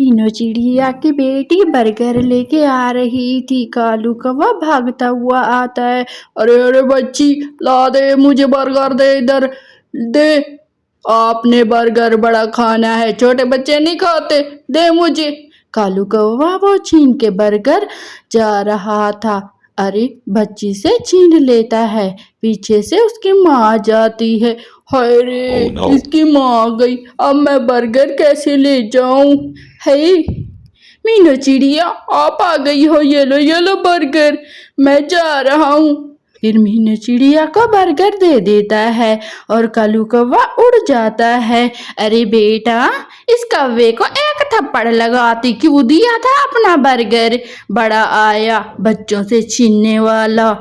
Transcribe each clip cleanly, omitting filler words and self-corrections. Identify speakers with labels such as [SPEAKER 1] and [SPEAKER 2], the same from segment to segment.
[SPEAKER 1] मीनू चिड़िया की बेटी बर्गर लेके आ रही थी। कालू कौवा भागता हुआ आता है। अरे अरे बच्ची, ला दे, मुझे बर्गर दे, इधर दे। आपने बर्गर बड़ा खाना है, छोटे बच्चे नहीं खाते, दे मुझे। कालू कौवा वो छीन के बर्गर जा रहा था। अरे बच्ची से छीन लेता है। पीछे से उसकी माँ आ जाती है। हाय रे,
[SPEAKER 2] Oh no.
[SPEAKER 1] इसकी माँ आ गई, अब मैं बर्गर कैसे ले जाऊं? है मीनू चिड़िया, आप आ गई हो, ये लो बर्गर, मैं जा रहा हूँ। फिर मीनू चिड़िया को बर्गर दे देता है और कालू कौवा उड़ जाता है। अरे बेटा, इस कौवे को एक थप्पड़ लगाती क्यों दिया था अपना बर्गर, बड़ा आया बच्चों से छीनने वाला।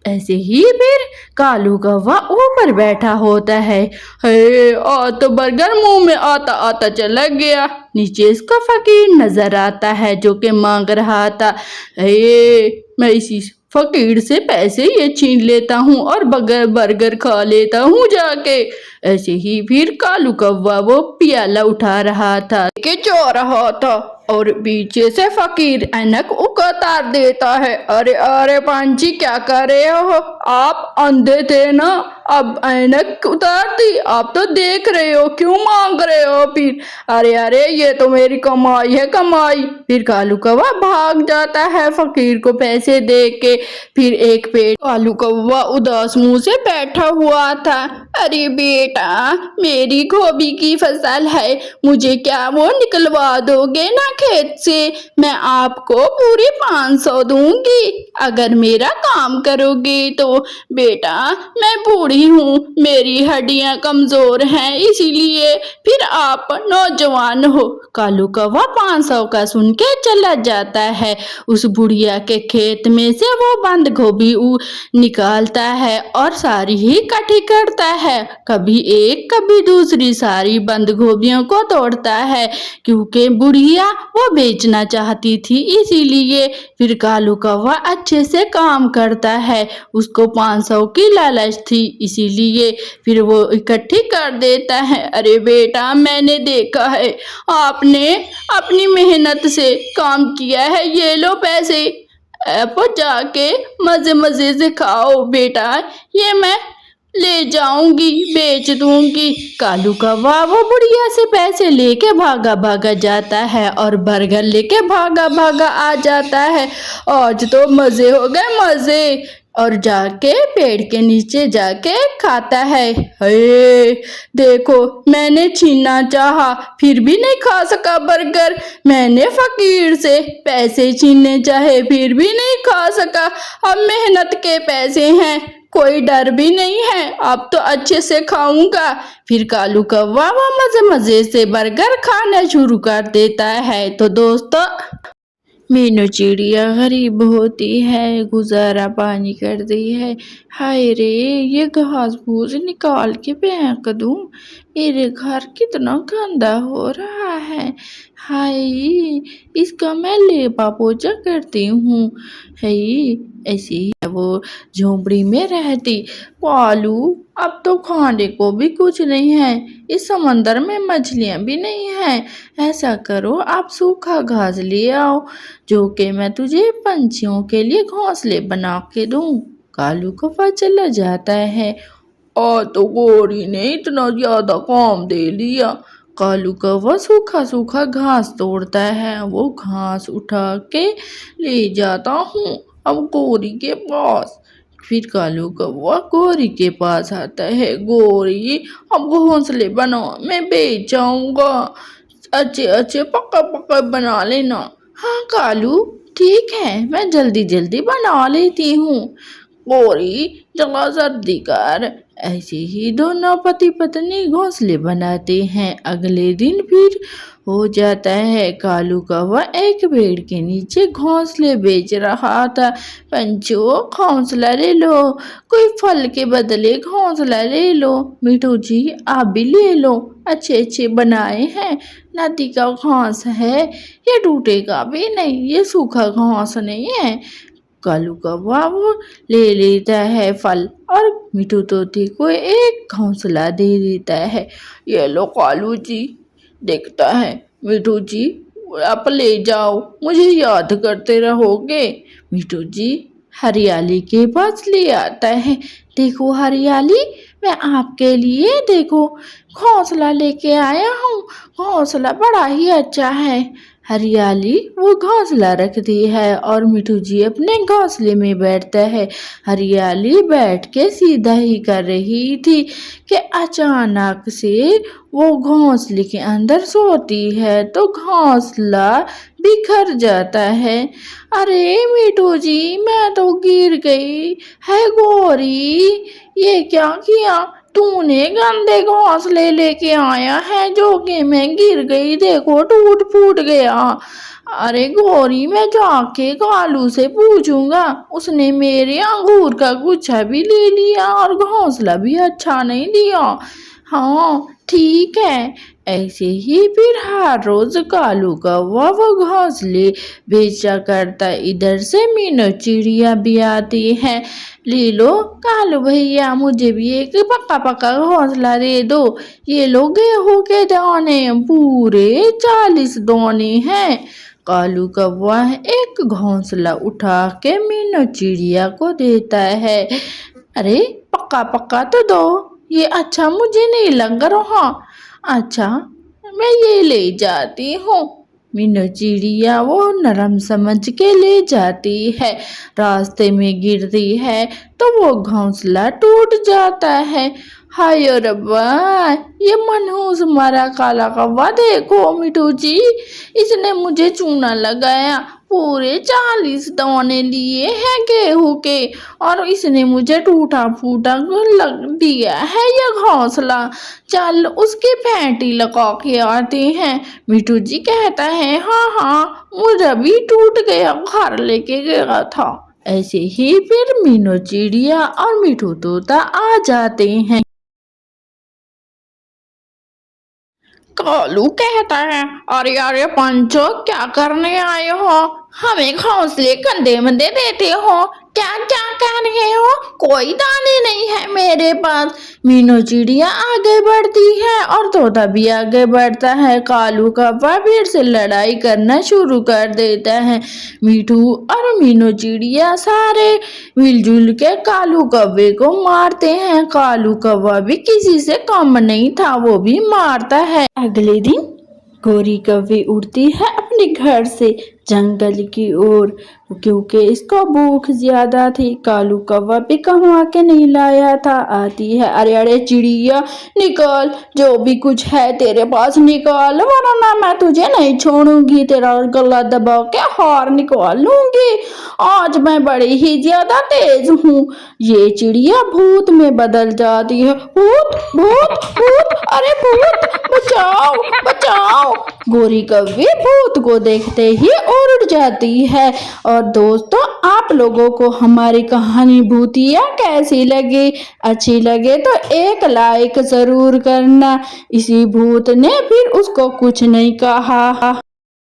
[SPEAKER 1] ऐसे ही फिर कालू कौवा ऊपर बैठा होता है। हे, तो बर्गर मुंह में आता आता चला गया। नीचे इसको फकीर नजर आता है जो कि मांग रहा था। हे, मैं इसी फकीर से पैसे ये छीन लेता हूँ और बर्गर खा लेता हूँ जाके। ऐसे ही फिर कालू कौवा वो प्याला उठा रहा था के जा रहा था और पीछे से फकीर ऐनक उतार देता है। अरे अरे पांची, क्या कर रहे हो आप? अंधे थे ना, अब ऐनक उतार दी, आप तो देख रहे हो, क्यों मांग रहे हो फिर? अरे अरे, ये तो मेरी कमाई है, कमाई। फिर कालू कौवा भाग जाता है फकीर को पैसे दे के। फिर एक पेड़ कालू कौवा उदास मुंह से बैठा हुआ था। अरे बेटा, मेरी गोभी की फसल है, मुझे क्या वो निकलवा दोगे ना खेत से? मैं आपको पूरी 500 दूंगी अगर मेरा काम करोगे तो। बेटा, मैं बूढ़ी हूँ, मेरी हड्डियां कमजोर हैं, इसीलिए फिर आप नौजवान हो। कालू कौवा 500 का सुन के चला जाता है। उस बुढ़िया के खेत में से वो बंद गोभी निकालता है और सारी ही इकट्ठी करता है। कभी एक कभी दूसरी सारी बंद गोभियों को तोड़ता है, क्योंकि बुढ़िया वो बेचना चाहती थी, इसीलिए। फिर कालू कौवा अच्छे से काम करता है, उसको 500 की लालच थी, इसीलिए फिर वो इकट्ठी कर देता है। अरे बेटा, मैंने देखा है आपने अपनी मेहनत से काम किया है, ये लो पैसे, आप जाके मजे मजे से खाओ बेटा, ये मैं ले जाऊंगी, बेच दूंगी। कालू कौवा वो बुढ़िया से पैसे लेके भागा भागा जाता है और बर्गर लेके भागा भागा आ जाता है। आज तो मजे हो गए, मजे। और जाके पेड़ के नीचे जाके खाता है। हे, देखो, मैंने छीनना चाहा फिर भी नहीं खा सका बर्गर, मैंने फकीर से पैसे छीनने चाहे फिर भी नहीं खा सका। अब मेहनत के पैसे हैं, कोई डर भी नहीं है, अब तो अच्छे से खाऊंगा। फिर कालू कौवा वो मजे मजे से बर्गर खाना शुरू कर देता है। तो दोस्तों, मीनू चिड़िया गरीब होती है, गुजारा पानी करती है। हाय रे, ये घास फूस निकाल के फेंक दूं, मेरे घर कितना गंदा हो रहा है। हाय, इसका मैं लेपा पोछा करती हूँ। है, ऐसी ही वो झोंपड़ी में रहती। कालू, अब तो खाने को भी कुछ नहीं है, इस समंदर में मछलियां भी नहीं है। ऐसा करो, आप सूखा घास ले आओ, जो कि मैं तुझे पंछियों के लिए घोंसले बना के दूं। कालू कौवा चला जाता है। तो गोरी ने इतना ज्यादा काम दे लिया। कालू कौवा सूखा सूखा घास तोड़ता है, वो घास उठा के ले जाता हूँ अब गोरी के पास। फिर कालू कौवा गोरी के पास आता है। गोरी, अब घोंसले बना, मैं बेच जाऊंगा, अच्छे अच्छे पक्का पक्का बना लेना। हाँ कालू, ठीक है, मैं जल्दी जल्दी बना लेती हूँ। गोरी, जरा जल्दी कर। ऐसे ही दोनों पति पत्नी घोंसले बनाते हैं। अगले दिन फिर हो जाता है। कालू कौवा एक पेड़ के नीचे घोंसले बेच रहा था। पंछियों, घोंसला ले लो, कोई फल के बदले घोंसला ले लो। मिठू जी, आप भी ले लो, अच्छे अच्छे बनाए हैं, नदी का घास है, ये टूटेगा भी नहीं, ये सूखा घास नहीं है। कालू कौवा वो ले लेता है फल और मिठू तोते को एक घोंसला दे देता है। ये लो कालू जी, देखता है मिठू जी, आप ले जाओ, मुझे याद करते रहोगे। मिठू जी हरियाली के पास ले आता है। देखो हरियाली, मैं आपके लिए देखो घोंसला लेके आया हूँ। घोंसला बड़ा ही अच्छा है। हरियाली वो घोंसला रखती है और मिठू जी अपने घोंसले में बैठता है। हरियाली बैठ के सीधा ही कर रही थी कि अचानक से वो घोंसले के अंदर सोती है तो घोंसला बिखर जाता है। अरे मिठू जी, मैं तो गिर गई है। गौरी, ये क्या किया तूने? गंदे घोंसले लेके आया है जो कि मैं गिर गई, देखो टूट फूट गया। अरे गौरी, मैं जाके कालू से पूछूंगा, उसने मेरे अंगूर का गुच्छा भी ले लिया और घोंसला भी अच्छा नहीं दिया। हाँ ठीक है। ऐसे ही फिर हर रोज कालू कौवा वो घोंसले बेचा करता। इधर से मीनू चिड़िया भी आती है। ले लो कालू भैया, मुझे भी एक पक्का पक्का घोंसला दे दो। ये लो गेहूं के दाने, पूरे 40 दाने हैं। कालू कौवा एक घोंसला उठा के मीनू चिड़िया को देता है। अरे पक्का पक्का तो दो, ये अच्छा मुझे नहीं लग रहा। अच्छा मैं ये ले जाती हूँ। मीनू चिड़िया वो नरम समझ के ले जाती है। रास्ते में गिरती है तो वो घोंसला टूट जाता है। हाय रब्बा, ये मनहूस मारा काला कौवा, देखो मिठू जी, इसने मुझे चूना लगाया। पूरे 40 दाने लिए हैं गेहूं के और इसने मुझे टूटा फूटा लग दिया है ये घोंसला। चल उसकी फेंटी लगा के आते हैं। मिठू जी कहता है, हाँ हाँ मुझे भी टूट गया, घर लेके गया था। ऐसे ही फिर मीनू चिड़िया और मिठू तोता आ जाते हैं। कालू कहता है, अरे अरे पंचो, क्या करने आए हो? हमें घोंसले कंधे मंदे देते हो? क्या क्या कह रहे हो? कोई दाने नहीं है मेरे पास। मीनू चिड़िया आगे बढ़ती है और तोता भी आगे बढ़ता है। कालू कौवा फिर से लड़ाई करना शुरू कर देता है। मिठू और मीनू चिड़िया सारे मिलजुल के कालू कौवे को मारते हैं। कालू कौवा भी किसी से कम नहीं था, वो भी मारता है। अगले दिन गौरी कौवी उड़ती है अपने घर से जंगल की ओर, क्योंकि इसको भूख ज्यादा थी। कालू कौवा भी कमा के नहीं लाया था। आती है, अरे अरे चिड़िया, निकाल जो भी कुछ है तेरे पास, निकाल, वरना मैं तुझे नहीं छोड़ूंगी। तेरा गला दबा के हार निकाल लूंगी। आज मैं बड़ी ही ज्यादा तेज हूँ। ये चिड़िया भूत में बदल जाती है। भूत भूत भूत, अरे भूत, बचाओ बचाओ। गौरी कौवी भूत को देखते ही उड़ जाती है। और दोस्तों, आप लोगों को हमारी कहानी भूतिया कैसी लगी? अच्छी लगे तो एक लाइक जरूर करना। इसी भूत ने फिर उसको कुछ नहीं कहा।